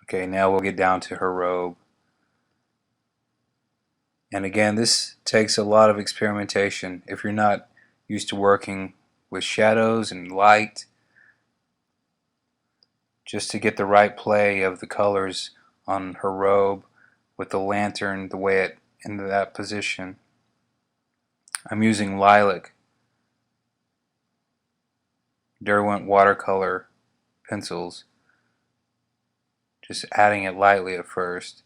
Okay, now we'll get down to her robe. And again, this takes a lot of experimentation. If you're not used to working with shadows and light, just to get the right play of the colors on her robe with the lantern, the way it into that position. I'm using lilac Derwent watercolor pencils, just adding it lightly at first,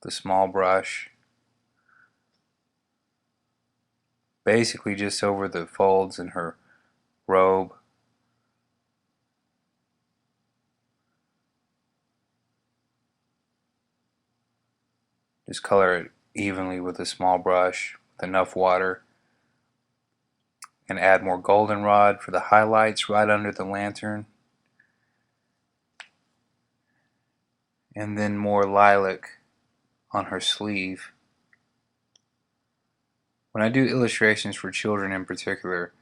the small brush, basically just over the folds in her robe. Just color it evenly with a small brush with enough water, and add more goldenrod for the highlights right under the lantern, and then more lilac on her sleeve. When I do illustrations for children in particular,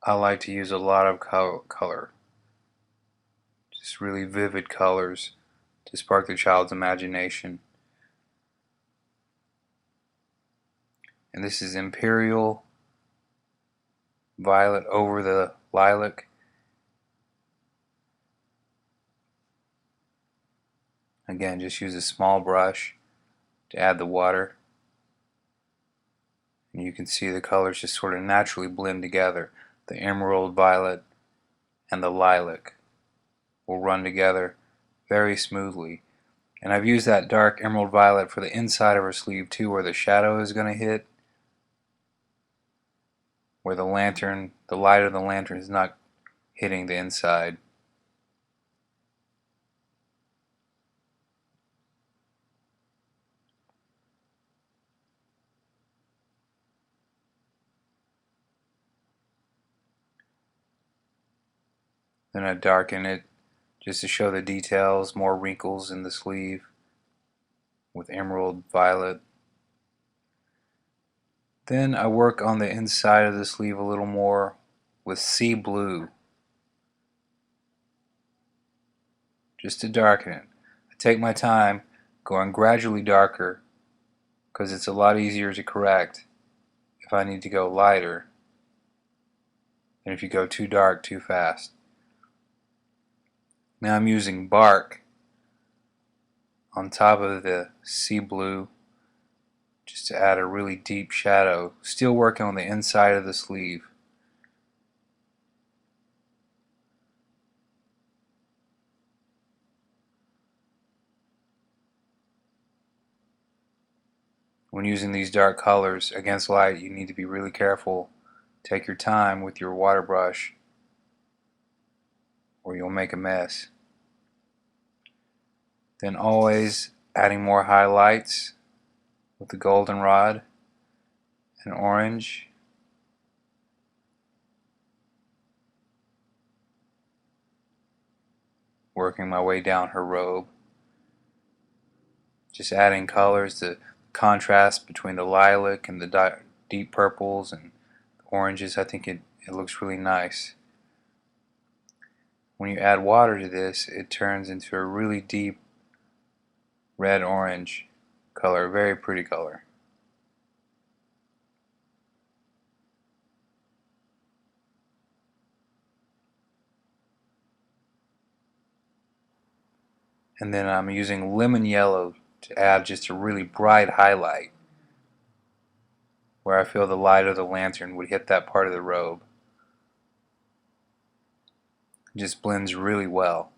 I like to use a lot of color, just really vivid colors to spark the child's imagination. And this is Imperial Violet over the lilac. Again, just use a small brush to add the water. And you can see the colors just sort of naturally blend together. The emerald violet and the lilac will run together very smoothly. And I've used that dark emerald violet for the inside of her sleeve too, where the shadow is going to hit, where the lantern, the light of the lantern is not hitting the inside. Then I darken it just to show the details, more wrinkles in the sleeve with emerald violet. Then I work on the inside of the sleeve a little more with sea blue, just to darken it. I take my time going gradually darker because it's a lot easier to correct if I need to go lighter than if you go too dark too fast. Now I'm using bark on top of the sea blue just to add a really deep shadow, still working on the inside of the sleeve. When using these dark colors against light, you need to be really careful. Take your time with your water brush or you'll make a mess. Then always adding more highlights with the goldenrod and orange. Working my way down her robe. Just adding colors, the contrast between the lilac and the deep purples and the oranges. I think it looks really nice. When you add water to this, it turns into a really deep red-orange color, very pretty color. And then I'm using lemon yellow to add just a really bright highlight where I feel the light of the lantern would hit that part of the robe. It just blends really well.